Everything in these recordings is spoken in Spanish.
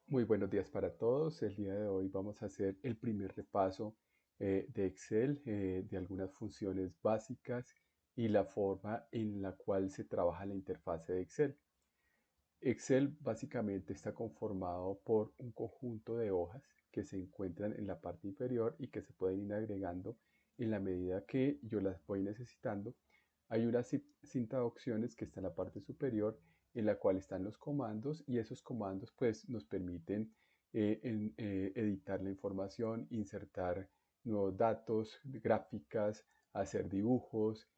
Muy buenos días para todos. El día de hoy vamos a hacer el primer repaso de Excel, de algunas funciones básicas y la forma en la cual se trabaja la interfase de Excel. Excel básicamente está conformado por un conjunto de hojas que se encuentran en la parte inferior y que se pueden ir agregando en la medida que yo las voy necesitando. Hay una cinta de opciones que está en la parte superior en la cual están los comandos y esos comandos pues nos permiten editar la información, insertar nuevos datos, gráficas, hacer dibujos,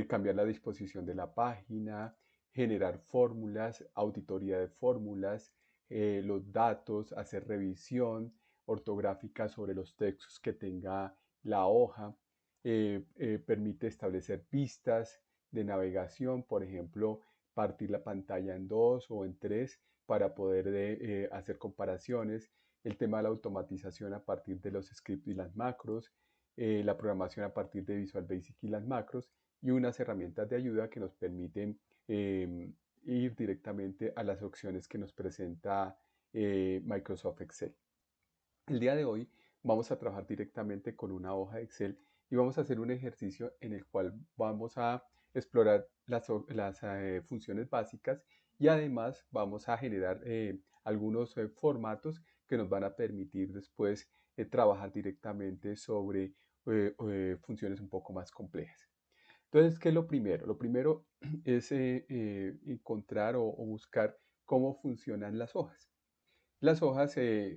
cambiar la disposición de la página, generar fórmulas, auditoría de fórmulas, los datos, hacer revisión ortográfica sobre los textos que tenga la hoja, permite establecer pistas de navegación, por ejemplo, partir la pantalla en dos o en tres para poder hacer comparaciones, el tema de la automatización a partir de los scripts y las macros, la programación a partir de Visual Basic y las macros, y unas herramientas de ayuda que nos permiten ir directamente a las opciones que nos presenta Microsoft Excel. El día de hoy vamos a trabajar directamente con una hoja de Excel y vamos a hacer un ejercicio en el cual vamos a explorar las funciones básicas y además vamos a generar algunos formatos que nos van a permitir después trabajar directamente sobre funciones un poco más complejas. Entonces, ¿qué es lo primero? Lo primero es encontrar o buscar cómo funcionan las hojas. Las hojas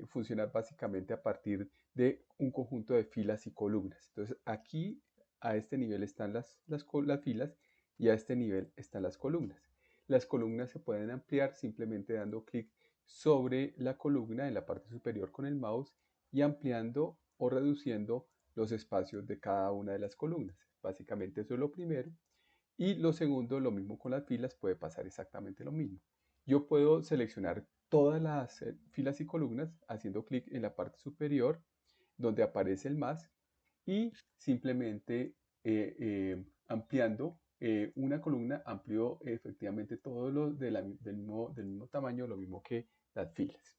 funcionan básicamente a partir de un conjunto de filas y columnas. Entonces, aquí a este nivel están las filas y a este nivel están las columnas. Las columnas se pueden ampliar simplemente dando clic sobre la columna en la parte superior con el mouse y ampliando o reduciendo los espacios de cada una de las columnas. Básicamente eso es lo primero. Y lo segundo, lo mismo con las filas, puede pasar exactamente lo mismo. Yo puedo seleccionar todas las filas y columnas haciendo clic en la parte superior donde aparece el más y simplemente ampliando una columna, amplio efectivamente todo lo del mismo tamaño, lo mismo que las filas.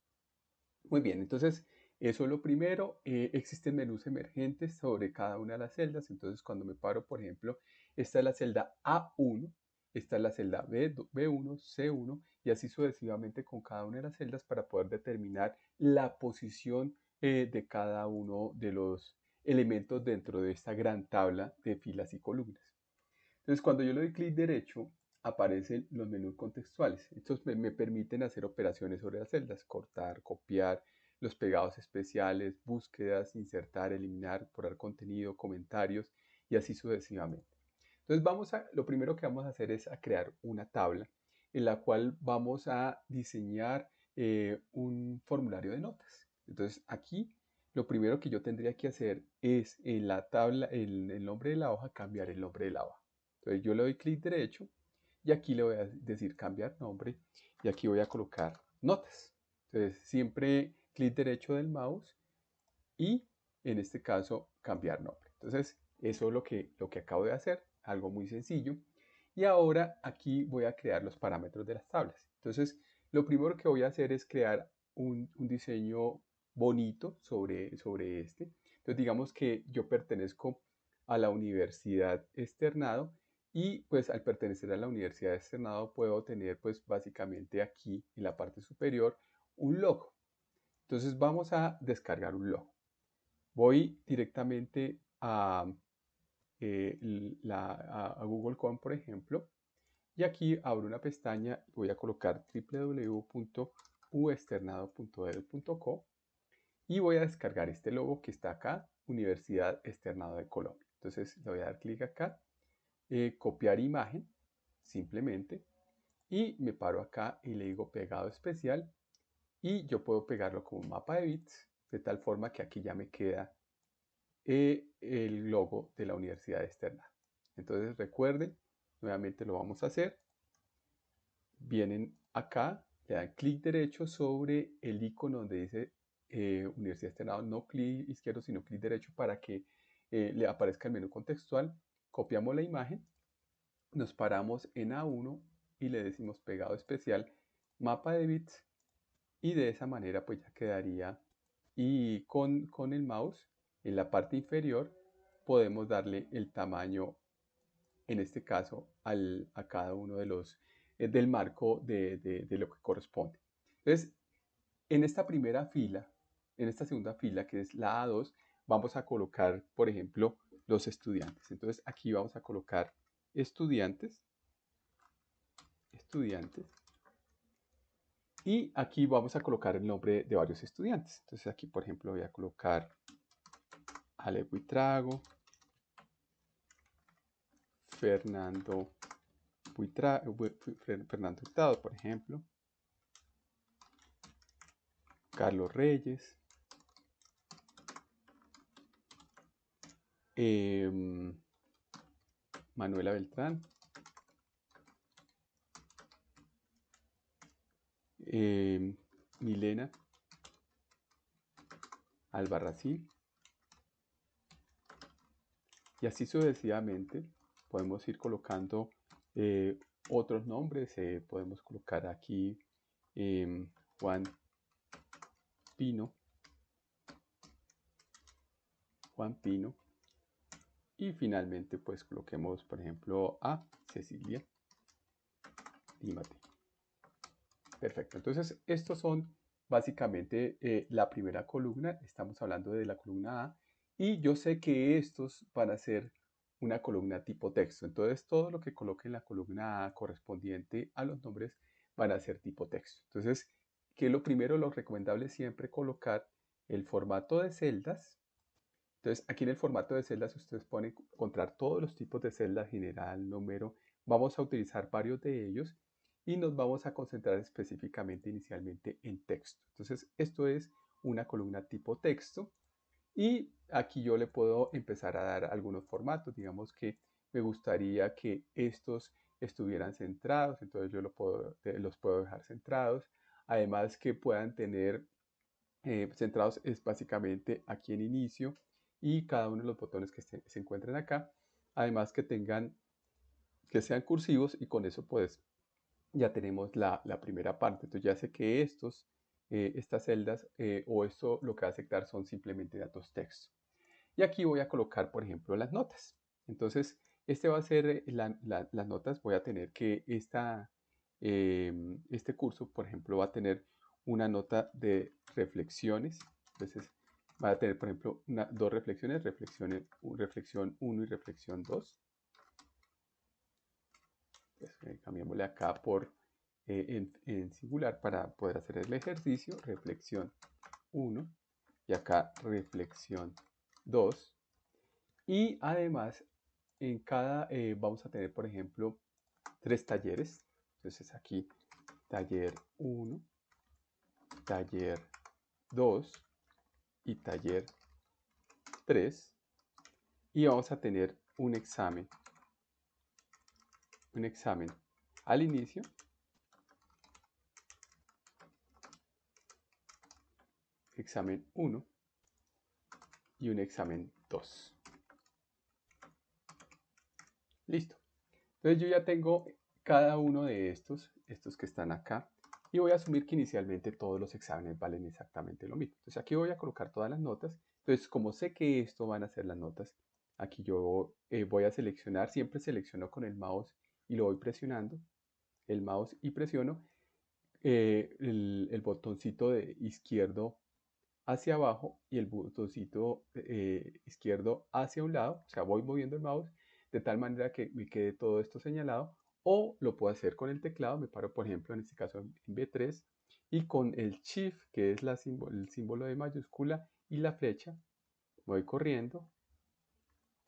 Muy bien, entonces eso es lo primero. Existen menús emergentes sobre cada una de las celdas. Entonces cuando me paro, por ejemplo, esta es la celda A1, esta es la celda B1, C1 y así sucesivamente con cada una de las celdas para poder determinar la posición de cada uno de los elementos dentro de esta gran tabla de filas y columnas. Entonces, cuando yo le doy clic derecho, aparecen los menús contextuales. Estos me permiten hacer operaciones sobre las celdas, cortar, copiar, los pegados especiales, búsquedas, insertar, eliminar, borrar contenido, comentarios y así sucesivamente. Entonces, lo primero que vamos a hacer es a crear una tabla en la cual vamos a diseñar un formulario de notas. Entonces, aquí lo primero que yo tendría que hacer es en la tabla, el nombre de la hoja, cambiar el nombre de la hoja. Entonces yo le doy clic derecho y aquí le voy a decir cambiar nombre y aquí voy a colocar notas. Entonces siempre clic derecho del mouse y en este caso cambiar nombre. Entonces eso es lo que acabo de hacer, algo muy sencillo. Y ahora aquí voy a crear los parámetros de las tablas. Entonces lo primero que voy a hacer es crear un diseño bonito sobre este. Entonces digamos que yo pertenezco a la Universidad Externado y pues al pertenecer a la Universidad Externado puedo tener pues básicamente aquí en la parte superior un logo. Entonces vamos a descargar un logo. Voy directamente a Google Chrome, por ejemplo, y aquí abro una pestaña, voy a colocar www.uexternado.edu.co y voy a descargar este logo que está acá, Universidad Externado de Colombia. Entonces le voy a dar clic acá, copiar imagen, simplemente, y me paro acá y le digo pegado especial y yo puedo pegarlo como un mapa de bits, de tal forma que aquí ya me queda el logo de la Universidad Externa. Entonces recuerden, nuevamente lo vamos a hacer. Vienen acá, le dan clic derecho sobre el icono donde dice Universidad Externado, no clic izquierdo, sino clic derecho para que le aparezca el menú contextual. Copiamos la imagen, nos paramos en A1 y le decimos pegado especial, mapa de bits y de esa manera pues ya quedaría. Y con el mouse en la parte inferior podemos darle el tamaño, en este caso, a cada uno de los del marco de lo que corresponde. Entonces, en esta primera fila, en esta segunda fila, que es la A2, vamos a colocar, por ejemplo, los estudiantes. Entonces, aquí vamos a colocar estudiantes, estudiantes, y aquí vamos a colocar el nombre de varios estudiantes. Entonces, aquí, por ejemplo, voy a colocar Ale Buitrago, Fernando Fernando Hurtado, por ejemplo, Carlos Reyes, Manuela Beltrán, Milena Albarracín, y así sucesivamente podemos ir colocando otros nombres. Podemos colocar aquí Juan Pino, y finalmente pues coloquemos, por ejemplo, a Cecilia y Mateo. Perfecto, entonces estos son básicamente la primera columna. Estamos hablando de la columna A, y yo sé que estos van a ser una columna tipo texto. Entonces todo lo que coloque en la columna A correspondiente a los nombres van a ser tipo texto. Entonces, que lo primero, lo recomendable es siempre colocar el formato de celdas. Entonces, aquí en el formato de celdas ustedes pueden encontrar todos los tipos de celdas: general, número. Vamos a utilizar varios de ellos y nos vamos a concentrar específicamente inicialmente en texto. Entonces, esto es una columna tipo texto, y aquí yo le puedo empezar a dar algunos formatos. Digamos que me gustaría que estos estuvieran centrados, entonces yo los puedo dejar centrados. Además, que puedan tener centrados es básicamente aquí en inicio y cada uno de los botones que se encuentren acá. Además, que sean cursivos, y con eso pues ya tenemos la primera parte. Entonces ya sé que estas celdas o esto lo que va a aceptar son simplemente datos texto. Y aquí voy a colocar, por ejemplo, las notas. Entonces, este va a ser las notas. Voy a tener que este curso, por ejemplo, va a tener una nota de reflexiones. Entonces, va a tener, por ejemplo, dos reflexiones, reflexión 1 y reflexión 2. Pues, cambiémosle acá por en singular para poder hacer el ejercicio. Reflexión 1 y acá reflexión 2. Y además, en cada vamos a tener, por ejemplo, 3 talleres. Entonces aquí taller 1, taller 2 y taller 3. Y vamos a tener un examen al inicio, examen 1 y un examen 2. Listo. Entonces yo ya tengo cada uno de estos que están acá, y voy a asumir que inicialmente todos los exámenes valen exactamente lo mismo. Entonces aquí voy a colocar todas las notas. Entonces, como sé que esto van a ser las notas, aquí yo voy a seleccionar, siempre selecciono con el mouse y lo voy presionando, el mouse, y presiono el botoncito de izquierdo hacia abajo y el botoncito izquierdo hacia un lado. O sea, voy moviendo el mouse de tal manera que me quede todo esto señalado, o lo puedo hacer con el teclado. Me paro, por ejemplo, en este caso en B3, y con el Shift, que es el símbolo de mayúscula, y la flecha, voy corriendo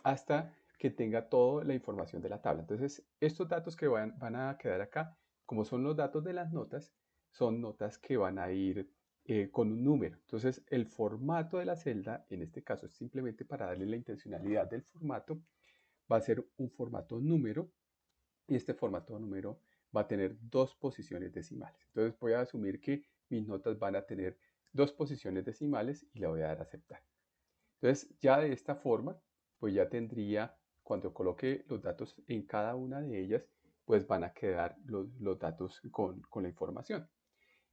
hasta que tenga toda la información de la tabla. Entonces, estos datos que van a quedar acá, como son los datos de las notas, son notas que van a ir con un número. Entonces, el formato de la celda, en este caso es simplemente para darle la intencionalidad del formato, va a ser un formato número, y este formato número va a tener 2 posiciones decimales. Entonces, voy a asumir que mis notas van a tener 2 posiciones decimales y le voy a dar a aceptar. Entonces, ya de esta forma, pues ya tendría, cuando coloque los datos en cada una de ellas, pues van a quedar los datos con la información.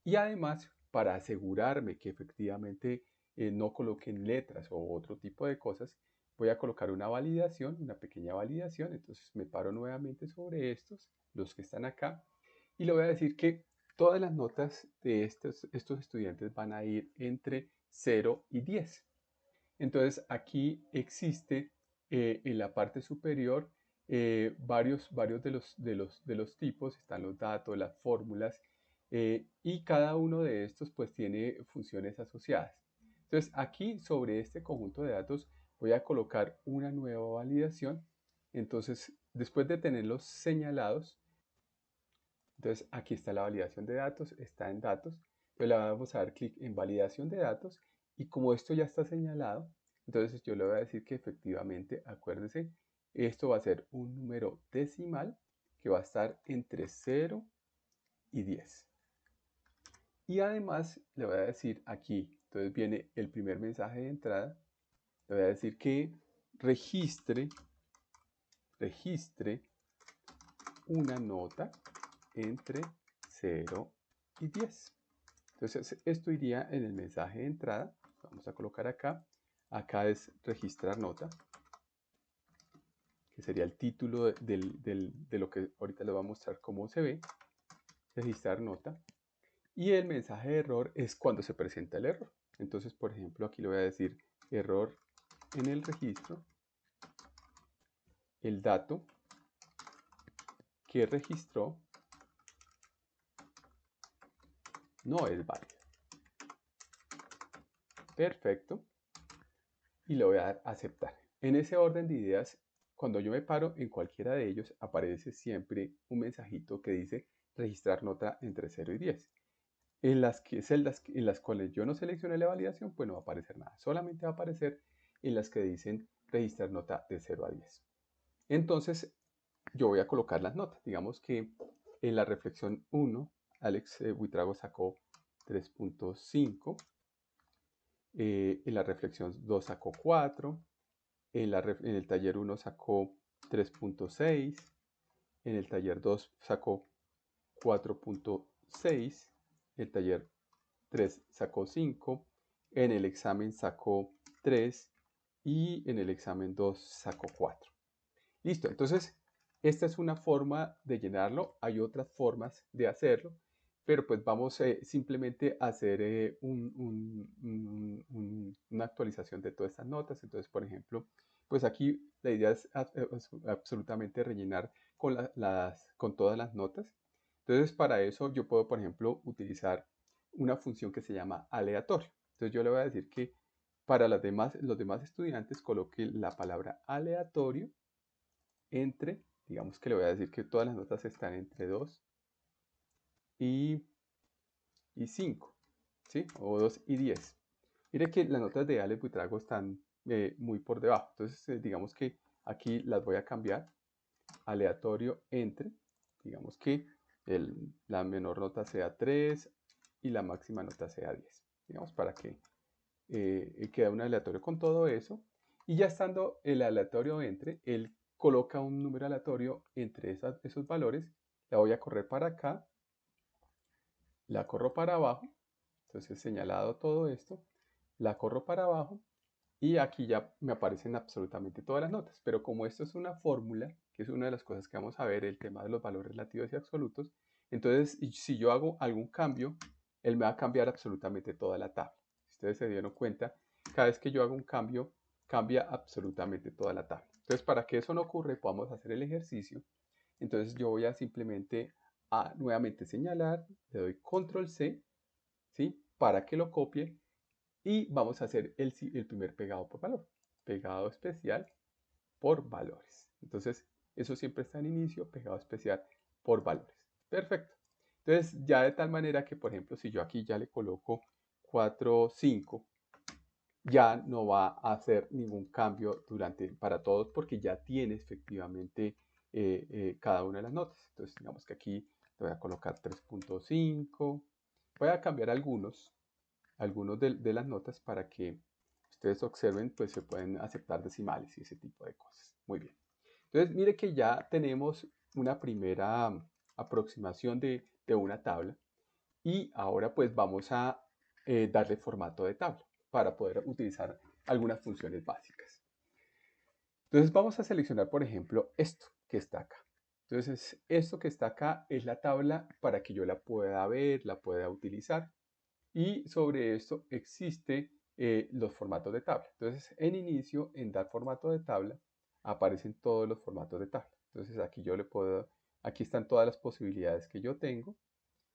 Y además, para asegurarme que efectivamente no coloquen letras o otro tipo de cosas, voy a colocar una validación, una pequeña validación. Entonces me paro nuevamente sobre estos, los que están acá, y le voy a decir que todas las notas de estos estudiantes van a ir entre 0 y 10. Entonces aquí existe en la parte superior varios de los tipos, están los datos, las fórmulas, y cada uno de estos pues tiene funciones asociadas. Entonces aquí sobre este conjunto de datos voy a colocar una nueva validación. Entonces después de tenerlos señalados, entonces aquí está la validación de datos, está en datos. Entonces le vamos a dar clic en validación de datos, y como esto ya está señalado, entonces yo le voy a decir que efectivamente, acuérdese, esto va a ser un número decimal que va a estar entre 0 y 10. Y además le voy a decir aquí, entonces viene el primer mensaje de entrada, le voy a decir que registre una nota entre 0 y 10. Entonces esto iría en el mensaje de entrada. Vamos a colocar acá. Acá es registrar nota, que sería el título de lo que ahorita les voy a mostrar cómo se ve. Registrar nota. Y el mensaje de error es cuando se presenta el error. Entonces, por ejemplo, aquí le voy a decir error en el registro. El dato que registró no es válido. Perfecto. Y le voy a dar aceptar. En ese orden de ideas, cuando yo me paro en cualquiera de ellos, aparece siempre un mensajito que dice registrar nota entre 0 y 10. En las celdas en las cuales yo no seleccione la validación, pues no va a aparecer nada. Solamente va a aparecer en las que dicen registrar nota de 0 a 10. Entonces, yo voy a colocar las notas. Digamos que en la reflexión 1, Alex Buitrago sacó 3.5. En la reflexión 2 sacó 4. En el taller 1 sacó 3.6. En el taller 2 sacó 4.6. El taller 3 sacó 5. En el examen sacó 3. Y en el examen 2 sacó 4. Listo, entonces esta es una forma de llenarlo. Hay otras formas de hacerlo, pero pues vamos simplemente a hacer una actualización de todas estas notas. Entonces, por ejemplo, pues aquí la idea es absolutamente rellenar con todas las notas. Entonces, para eso yo puedo, por ejemplo, utilizar una función que se llama aleatorio. Entonces, yo le voy a decir que para los demás estudiantes coloque la palabra aleatorio entre, digamos que le voy a decir que todas las notas están entre 2 y 5, ¿sí? O 2 y 10. Mire que las notas de Alex Buitrago están muy por debajo. Entonces, digamos que aquí las voy a cambiar. Aleatorio entre, digamos que la menor nota sea 3 y la máxima nota sea 10. Digamos para que quede un aleatorio con todo eso. Y ya estando el aleatorio entre, él coloca un número aleatorio entre esos valores. La voy a correr para acá, la corro para abajo. Entonces señalado todo esto, la corro para abajo y aquí ya me aparecen absolutamente todas las notas. Pero como esto es una fórmula, que es una de las cosas que vamos a ver, el tema de los valores relativos y absolutos, entonces si yo hago algún cambio, él me va a cambiar absolutamente toda la tabla. Si ustedes se dieron cuenta, cada vez que yo hago un cambio, cambia absolutamente toda la tabla. Entonces, para que eso no ocurra, podamos hacer el ejercicio. Entonces yo voy a simplemente nuevamente señalar, le doy control C, ¿sí? Para que lo copie, y vamos a hacer el primer pegado por valor. Pegado especial por valores. Entonces, eso siempre está en inicio, pegado especial por valores. Perfecto. Entonces, ya de tal manera que, por ejemplo, si yo aquí ya le coloco 4, 5, ya no va a hacer ningún cambio para todos porque ya tiene efectivamente cada una de las notas. Entonces, digamos que aquí le voy a colocar 3.5. Voy a cambiar algunos de las notas para que ustedes observen, pues se pueden aceptar decimales y ese tipo de cosas. Muy bien. Entonces, mire que ya tenemos una primera aproximación de una tabla. Y ahora pues vamos a darle formato de tabla para poder utilizar algunas funciones básicas. Entonces vamos a seleccionar, por ejemplo, esto que está acá. Entonces, esto que está acá es la tabla para que yo la pueda ver, la pueda utilizar. Y sobre esto existe los formatos de tabla. Entonces, en inicio, en dar formato de tabla, aparecen todos los formatos de tabla. Entonces, aquí yo le puedo, aquí están todas las posibilidades que yo tengo.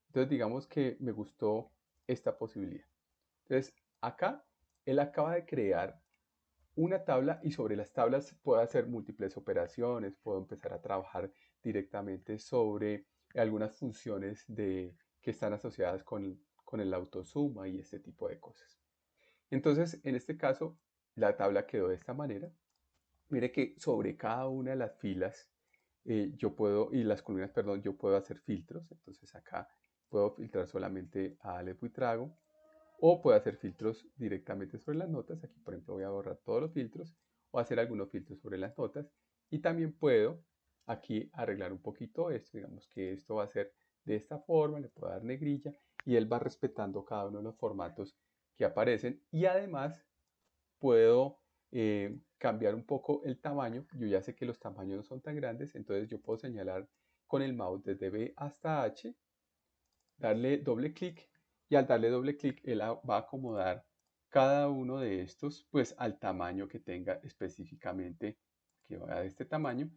Entonces, digamos que me gustó esta posibilidad. Entonces, acá, él acaba de crear una tabla y sobre las tablas puedo hacer múltiples operaciones, puedo empezar a trabajar directamente sobre algunas funciones que están asociadas con el autosuma y este tipo de cosas. Entonces, en este caso, la tabla quedó de esta manera. Mire que sobre cada una de las filas yo puedo, y las columnas, perdón, yo puedo hacer filtros. Entonces acá puedo filtrar solamente a Alex Buitrago o puedo hacer filtros directamente sobre las notas. Aquí, por ejemplo, voy a borrar todos los filtros o hacer algunos filtros sobre las notas. Y también puedo aquí arreglar un poquito esto. Digamos que esto va a ser de esta forma, le puedo dar negrilla y él va respetando cada uno de los formatos que aparecen. Y además puedo cambiar un poco el tamaño. Yo ya sé que los tamaños no son tan grandes, entonces yo puedo señalar con el mouse desde B hasta H, darle doble clic y al darle doble clic él va a acomodar cada uno de estos pues al tamaño que tenga específicamente, que va de este tamaño,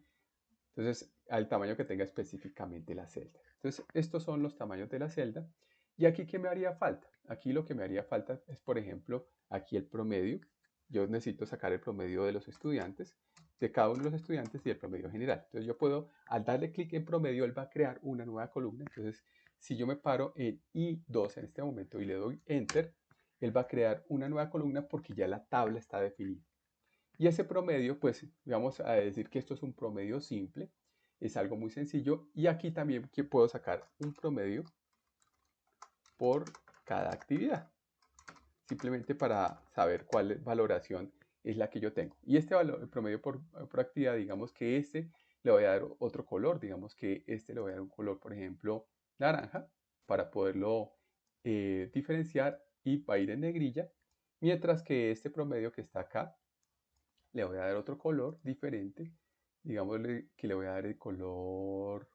entonces al tamaño que tenga específicamente la celda. Entonces estos son los tamaños de la celda. Y aquí, ¿qué me haría falta? Aquí lo que me haría falta es, por ejemplo, aquí el promedio. Yo necesito sacar el promedio de los estudiantes, de cada uno de los estudiantes y el promedio general. Entonces yo puedo, al darle clic en promedio, él va a crear una nueva columna. Entonces, si yo me paro en I2 en este momento y le doy Enter, él va a crear una nueva columna porque ya la tabla está definida. Y ese promedio, pues vamos a decir que esto es un promedio simple, es algo muy sencillo. Y aquí también que puedo sacar un promedio por cada actividad, simplemente para saber cuál valoración es la que yo tengo. Y este valor, el promedio por actividad, digamos que este le voy a dar otro color, digamos que este le voy a dar un color, por ejemplo, naranja, para poderlo diferenciar y va a ir en negrilla, mientras que este promedio que está acá, le voy a dar otro color diferente, digamos que le voy a dar el color,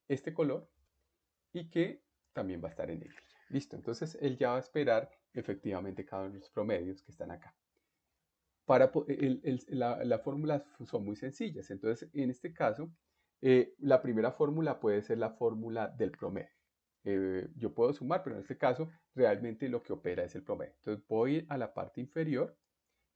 este color, y que también va a estar en negrilla. Listo, entonces él ya va a esperar efectivamente cada uno de los promedios que están acá. Las fórmulas son muy sencillas, entonces en este caso, la primera fórmula puede ser la fórmula del promedio. Yo puedo sumar, pero en este caso realmente lo que opera es el promedio. Entonces voy a la parte inferior,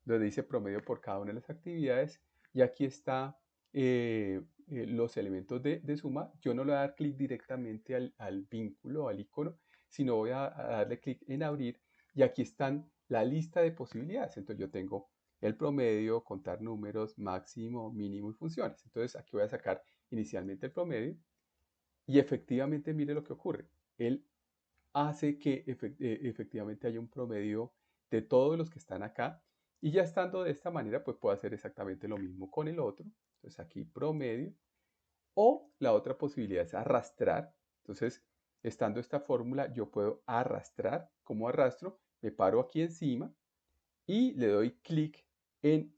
donde dice promedio por cada una de las actividades, y aquí está los elementos de suma. Yo no le voy a dar clic directamente al vínculo, al icono, sino voy a darle clic en abrir, y aquí están la lista de posibilidades. Entonces yo tengo el promedio, contar números, máximo, mínimo y funciones. Entonces aquí voy a sacar inicialmente el promedio, y efectivamente mire lo que ocurre. Él hace que efectivamente haya un promedio de todos los que están acá, y ya estando de esta manera pues puedo hacer exactamente lo mismo con el otro. Entonces aquí promedio, o la otra posibilidad es arrastrar. Entonces, estando esta fórmula yo puedo arrastrar. Como arrastro, me paro aquí encima y le doy clic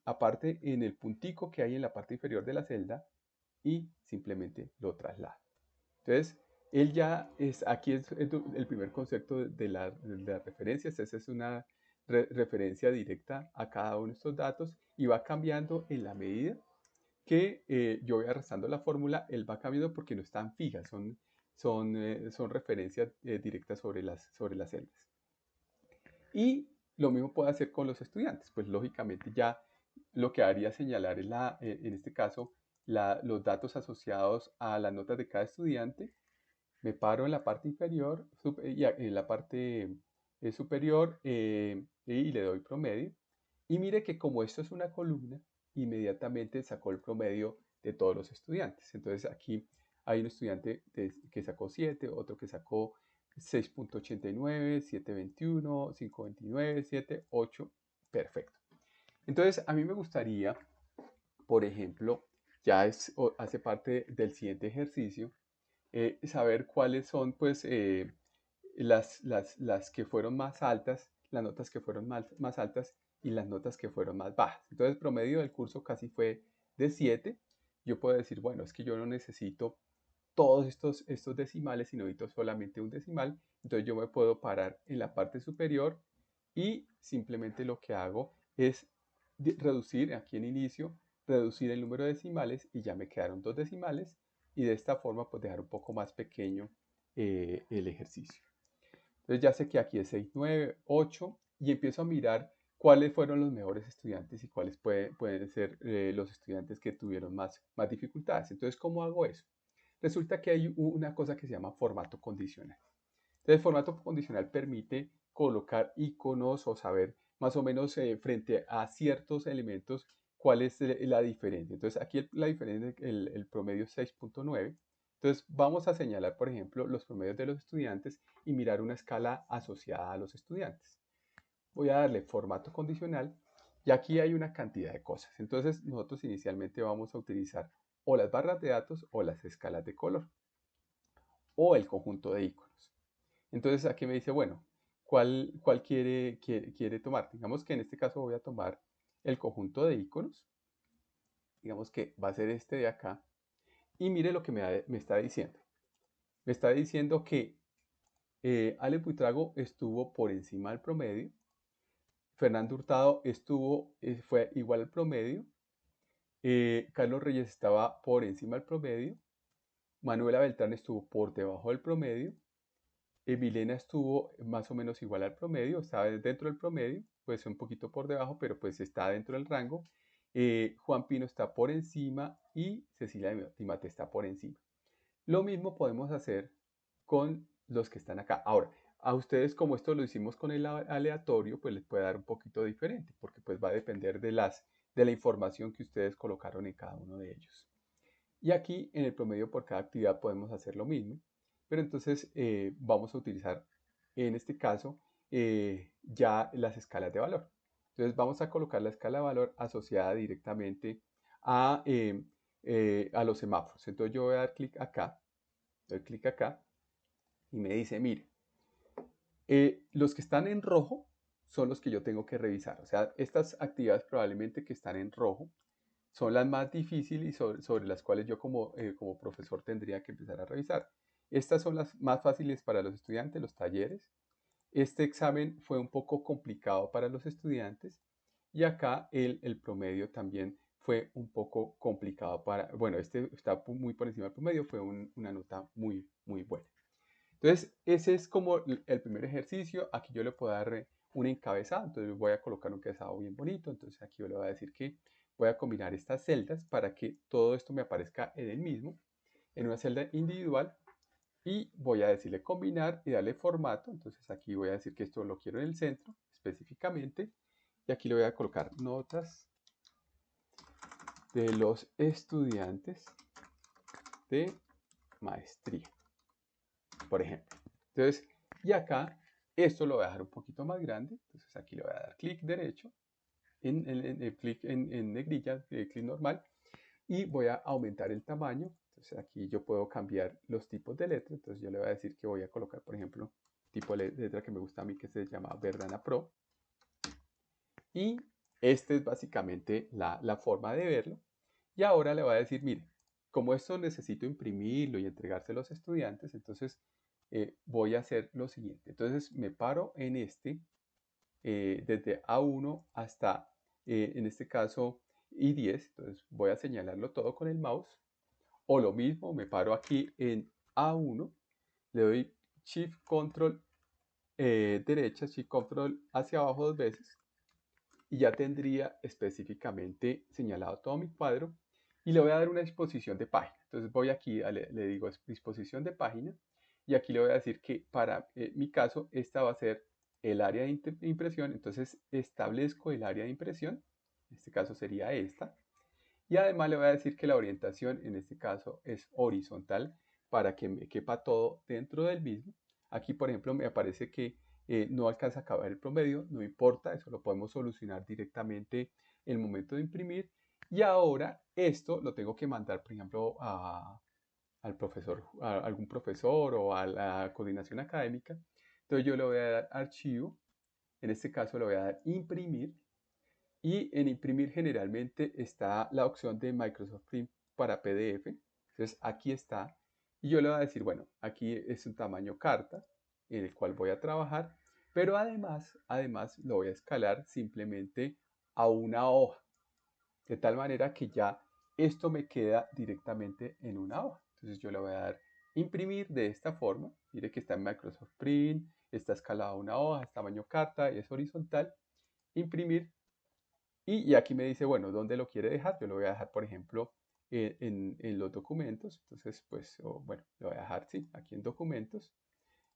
aparte en el puntico que hay en la parte inferior de la celda, y simplemente lo traslado. Entonces, él ya es, aquí es el primer concepto de las referencias. Esa es una referencia directa a cada uno de estos datos, y va cambiando en la medida que yo voy arrastrando la fórmula. Él va cambiando porque no están fijas, son referencias directas sobre las celdas. Y lo mismo puedo hacer con los estudiantes. Pues lógicamente ya lo que haría señalar es en este caso los datos asociados a las notas de cada estudiante. Me paro en la parte inferior y en la parte superior, y le doy promedio. Y mire que como esto es una columna, inmediatamente sacó el promedio de todos los estudiantes. Entonces aquí hay un estudiante que sacó 7, otro que sacó 6.89, 7.21, 5.29, 7, 8. Perfecto. Entonces a mí me gustaría, por ejemplo, hace parte del siguiente ejercicio, saber cuáles son pues las que fueron más altas, las notas que fueron más altas y las notas que fueron más bajas. Entonces el promedio del curso casi fue de 7. Yo puedo decir, bueno, es que yo no necesito todos estos decimales, sino necesito solamente un decimal. Entonces yo me puedo parar en la parte superior y simplemente lo que hago es reducir aquí en inicio, reducir el número de decimales y ya me quedaron 2 decimales y de esta forma pues dejar un poco más pequeño el ejercicio. Entonces ya sé que aquí es 6, 9, 8 y empiezo a mirar cuáles fueron los mejores estudiantes y cuáles pueden ser los estudiantes que tuvieron más dificultades. Entonces, ¿cómo hago eso? Resulta que hay una cosa que se llama formato condicional. Entonces, el formato condicional permite colocar iconos o saber más o menos frente a ciertos elementos cuál es la diferencia. Entonces, aquí la diferencia, el promedio es 6.9. Entonces, vamos a señalar, por ejemplo, los promedios de los estudiantes y mirar una escala asociada a los estudiantes. Voy a darle formato condicional y aquí hay una cantidad de cosas. Entonces, nosotros inicialmente vamos a utilizar o las barras de datos o las escalas de color o el conjunto de iconos. Entonces aquí me dice, bueno, ¿cuál quiere tomar? Digamos que en este caso voy a tomar el conjunto de iconos. Digamos que va a ser este de acá. Y mire lo que me está diciendo. Me está diciendo que Ale Buitrago estuvo por encima del promedio. Fernando Hurtado fue igual al promedio. Carlos Reyes estaba por encima del promedio. Manuela Beltrán estuvo por debajo del promedio. Milena estuvo más o menos igual al promedio, estaba dentro del promedio, pues un poquito por debajo, pero pues está dentro del rango. Juan Pino está por encima y Cecilia Timate está por encima. Lo mismo podemos hacer con los que están acá. Ahora, a ustedes como esto lo hicimos con el aleatorio, pues les puede dar un poquito diferente, porque pues va a depender de la información que ustedes colocaron en cada uno de ellos. Y aquí en el promedio por cada actividad podemos hacer lo mismo, pero entonces vamos a utilizar en este caso ya las escalas de valor. Entonces vamos a colocar la escala de valor asociada directamente a los semáforos. Entonces yo voy a dar clic acá, doy clic acá y me dice, mire, los que están en rojo son los que yo tengo que revisar. O sea, estas actividades probablemente que están en rojo son las más difíciles y sobre las cuales yo como profesor tendría que empezar a revisar. Estas son las más fáciles para los estudiantes, los talleres. Este examen fue un poco complicado para los estudiantes y acá el promedio también fue un poco complicado bueno, este está muy por encima del promedio, fue una nota muy, muy buena. Entonces, ese es como el primer ejercicio. Aquí yo le puedo dar un encabezado, entonces voy a colocar un encabezado bien bonito. Entonces aquí yo le voy a decir que voy a combinar estas celdas para que todo esto me aparezca en el mismo, en una celda individual. Y voy a decirle combinar y darle formato. Entonces aquí voy a decir que esto lo quiero en el centro específicamente. Y aquí le voy a colocar notas de los estudiantes de maestría, por ejemplo. Entonces, y acá esto lo voy a dejar un poquito más grande. Entonces aquí le voy a dar clic derecho, clic en negrilla, clic normal. Y voy a aumentar el tamaño. Entonces aquí yo puedo cambiar los tipos de letra. Entonces yo le voy a decir que voy a colocar, por ejemplo, tipo de letra que me gusta a mí que se llama Verdana Pro. Y esta es básicamente la forma de verlo. Y ahora le voy a decir, mire, como esto necesito imprimirlo y entregarse a los estudiantes, entonces voy a hacer lo siguiente. Entonces me paro en desde A1 hasta, en este caso, I10. Entonces voy a señalarlo todo con el mouse. O lo mismo, me paro aquí en A1, le doy Shift Control derecha, Shift Control hacia abajo 2 veces y ya tendría específicamente señalado todo mi cuadro y le voy a dar una disposición de página. Entonces voy aquí, le digo disposición de página y aquí le voy a decir que para mi caso esta va a ser el área de impresión. Entonces establezco el área de impresión, en este caso sería esta. Y además le voy a decir que la orientación en este caso es horizontal para que me quepa todo dentro del mismo. Aquí, por ejemplo, me aparece que no alcanza a acabar el promedio, no importa, eso lo podemos solucionar directamente en el momento de imprimir. Y ahora esto lo tengo que mandar, por ejemplo, al profesor, a algún profesor o a la coordinación académica. Entonces yo le voy a dar archivo, en este caso le voy a dar imprimir, y en imprimir generalmente está la opción de Microsoft Print para PDF. Entonces aquí está, y yo le voy a decir, bueno, aquí es un tamaño carta en el cual voy a trabajar, pero además lo voy a escalar simplemente a una hoja, de tal manera que ya esto me queda directamente en una hoja. Entonces yo le voy a dar imprimir de esta forma. Mire que está en Microsoft Print, está escalado a una hoja, es tamaño carta, es horizontal. Imprimir. Y aquí me dice, bueno, ¿dónde lo quiere dejar? Yo lo voy a dejar, por ejemplo, en los documentos. Entonces, pues, bueno, lo voy a dejar, sí, aquí en documentos.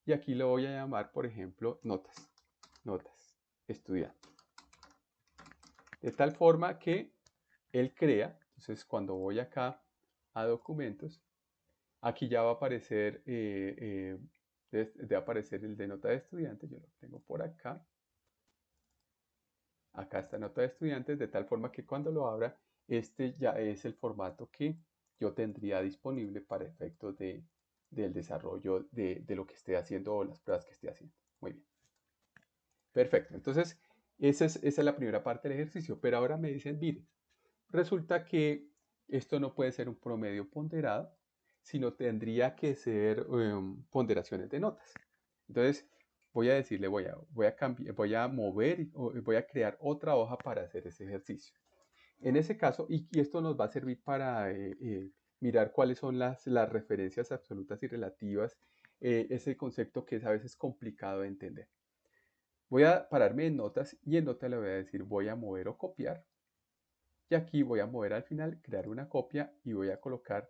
Y aquí lo voy a llamar, por ejemplo, notas, estudiante. De tal forma que él crea, entonces cuando voy acá a documentos, aquí ya va a aparecer, debe aparecer el de nota de estudiantes, yo lo tengo por acá. Acá está nota de estudiantes, de tal forma que cuando lo abra, este ya es el formato que yo tendría disponible para efectos del desarrollo de lo que esté haciendo o las pruebas que esté haciendo. Muy bien. Perfecto. Entonces, esa es la primera parte del ejercicio. Pero ahora me dicen, mire, resulta que esto no puede ser un promedio ponderado, sino tendría que ser ponderaciones de notas. Entonces, voy a decirle, voy a mover, voy a crear otra hoja para hacer ese ejercicio. En ese caso, y esto nos va a servir para mirar cuáles son las referencias absolutas y relativas, ese concepto que es a veces complicado de entender. Voy a pararme en notas y en notas le voy a decir voy a mover o copiar. Y aquí voy a mover al final, crear una copia y voy a colocar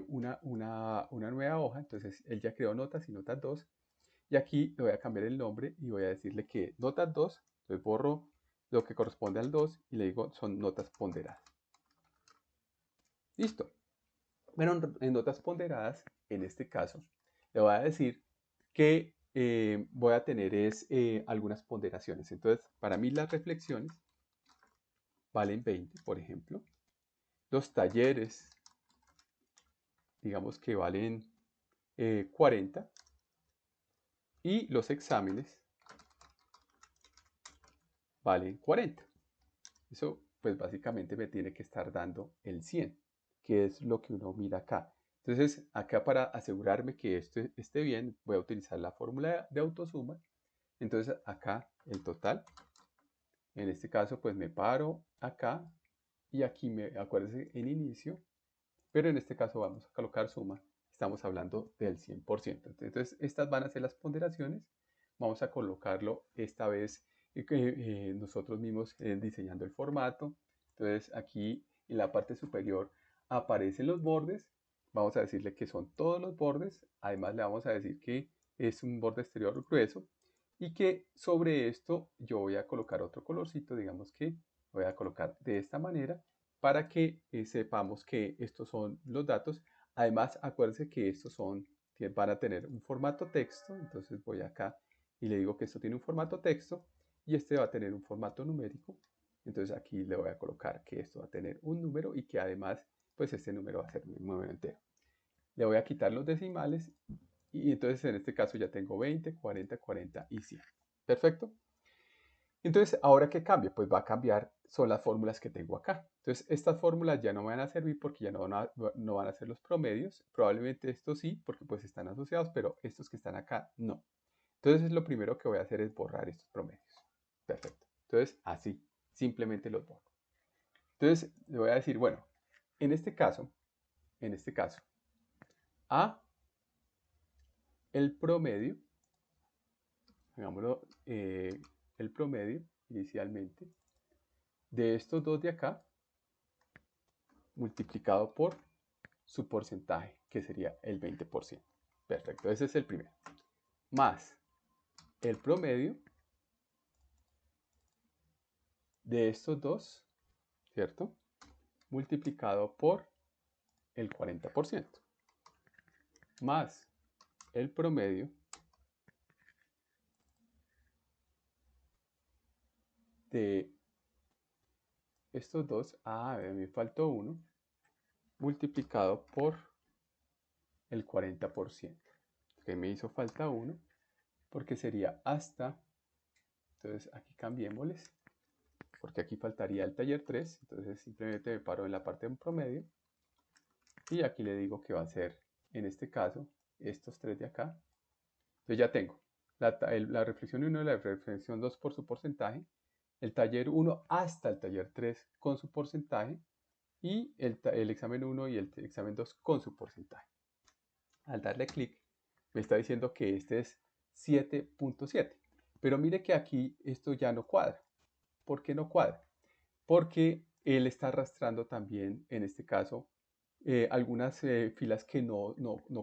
una nueva hoja. Entonces él ya creó notas y notas 2. Y aquí le voy a cambiar el nombre y voy a decirle que notas 2, entonces borro lo que corresponde al 2 y le digo son notas ponderadas. Listo. Pero en notas ponderadas, en este caso, le voy a decir que voy a tener algunas ponderaciones. Entonces, para mí las reflexiones valen 20, por ejemplo. Los talleres, digamos que valen 40. Y los exámenes valen 40. Eso pues básicamente me tiene que estar dando el 100, que es lo que uno mira acá. Entonces acá para asegurarme que esto esté bien, voy a utilizar la fórmula de autosuma. Entonces acá el total, en este caso pues me paro acá y aquí acuérdense en inicio, pero en este caso vamos a colocar suma, estamos hablando del 100%. Entonces estas van a ser las ponderaciones, vamos a colocarlo esta vez nosotros mismos diseñando el formato. Entonces aquí en la parte superior aparecen los bordes, vamos a decirle que son todos los bordes, además le vamos a decir que es un borde exterior grueso y que sobre esto yo voy a colocar otro colorcito, digamos que voy a colocar de esta manera para que sepamos que estos son los datos. Además, acuérdense que van a tener un formato texto, entonces voy acá y le digo que esto tiene un formato texto y este va a tener un formato numérico. Entonces aquí le voy a colocar que esto va a tener un número y que además, pues este número va a ser un número entero. Le voy a quitar los decimales y entonces en este caso ya tengo 20, 40, 40 y 100. Perfecto. Entonces, ¿ahora qué cambia? Pues va a cambiar, son las fórmulas que tengo acá. Entonces, estas fórmulas ya no me van a servir porque ya no van a ser los promedios. Probablemente estos sí, porque pues están asociados, pero estos que están acá no. Entonces, lo primero que voy a hacer es borrar estos promedios. Perfecto. Entonces, así, simplemente los borro. Entonces, le voy a decir, bueno, en este caso, A, el promedio, hagámoslo, el promedio inicialmente de estos dos de acá, multiplicado por su porcentaje, que sería el 20%. Perfecto, ese es el primero. Más el promedio de estos dos, ¿cierto? Multiplicado por el 40%. Más el promedio de estos dos. Me faltó uno. multiplicado por el 40%. Que me hizo falta 1 porque sería hasta, entonces aquí cambiémosles, porque aquí faltaría el taller 3, entonces simplemente me paro en la parte de un promedio y aquí le digo que va a ser, en este caso, estos 3 de acá. Entonces ya tengo la reflexión 1 y la reflexión 2 por su porcentaje, el taller 1 hasta el taller 3 con su porcentaje y el examen 1 y el examen 2 con su porcentaje. Al darle clic me está diciendo que este es 7.7, pero mire que aquí esto ya no cuadra. ¿Por qué no cuadra? Porque él está arrastrando también, en este caso, algunas filas que no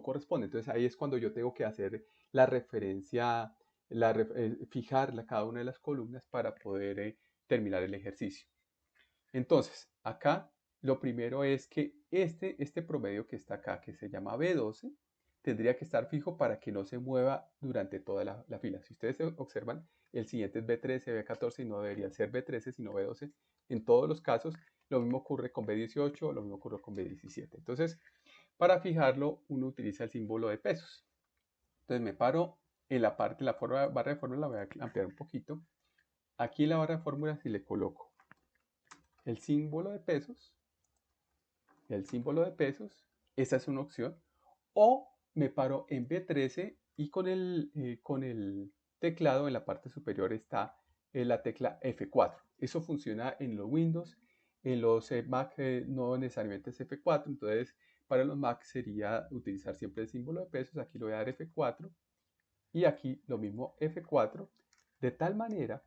corresponden. Entonces ahí es cuando yo tengo que hacer la referencia, fijar cada una de las columnas para poder terminar el ejercicio. Entonces, acá lo primero es que este promedio que está acá, que se llama B12, tendría que estar fijo para que no se mueva durante toda la fila. Si ustedes observan, el siguiente es B13, B14 y no debería ser B13 sino B12 en todos los casos. Lo mismo ocurre con B18, lo mismo ocurre con B17. Entonces, para fijarlo, uno utiliza el símbolo de pesos. Entonces me paro en la parte, la barra de fórmula la voy a ampliar un poquito. Aquí en la barra de fórmula si le coloco el símbolo de pesos, esa es una opción. O me paro en B13 y con el teclado en la parte superior está la tecla F4. Eso funciona en los Windows, en los Mac no necesariamente es F4, entonces para los Mac sería utilizar siempre el símbolo de pesos. Aquí le voy a dar F4 y aquí lo mismo F4, de tal manera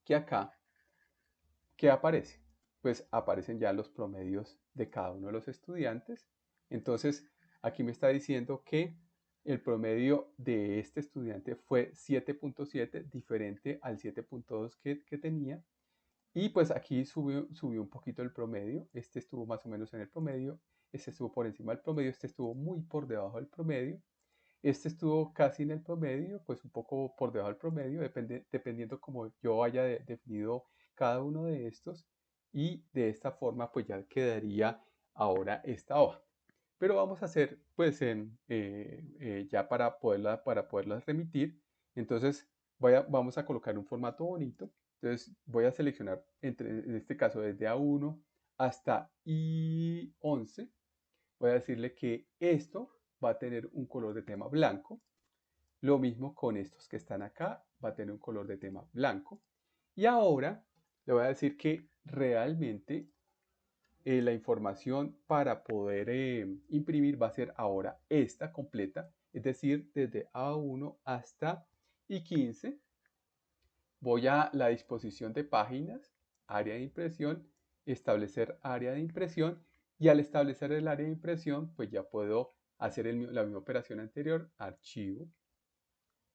que acá, ¿qué aparece? Pues aparecen ya los promedios de cada uno de los estudiantes. Entonces, aquí me está diciendo que el promedio de este estudiante fue 7.7, diferente al 7.2 que tenía. Y pues aquí subió un poquito el promedio. Este estuvo más o menos en el promedio. Este estuvo por encima del promedio. Este estuvo muy por debajo del promedio. Este estuvo casi en el promedio, pues un poco por debajo del promedio, dependiendo como yo haya definido cada uno de estos. Y de esta forma pues quedaría ahora esta hoja. Pero vamos a hacer pues ya para poderlas remitir. Entonces vamos a colocar un formato bonito. Entonces voy a seleccionar en este caso desde A1 hasta I11. Voy a decirle que esto va a tener un color de tema blanco. Lo mismo con estos que están acá, va a tener un color de tema blanco. Y ahora le voy a decir que realmente la información para poder imprimir va a ser ahora esta completa, es decir, desde A1 hasta I15. Voy a la disposición de páginas, área de impresión, establecer área de impresión y al establecer el área de impresión, pues ya puedo hacer la misma operación anterior, archivo,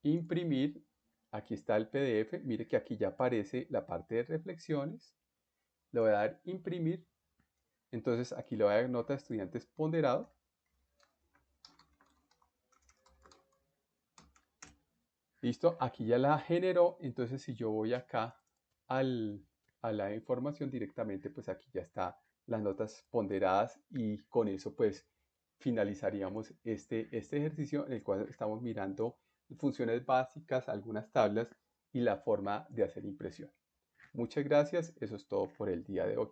imprimir, aquí está el PDF, mire que aquí ya aparece la parte de reflexiones, le voy a dar imprimir, entonces aquí le voy a dar nota de estudiantes ponderado, listo, aquí ya la generó, entonces si yo voy acá a la información directamente, pues aquí ya está las notas ponderadas y con eso pues finalizaríamos este ejercicio en el cual estamos mirando funciones básicas, algunas tablas y la forma de hacer impresión. Muchas gracias, eso es todo por el día de hoy.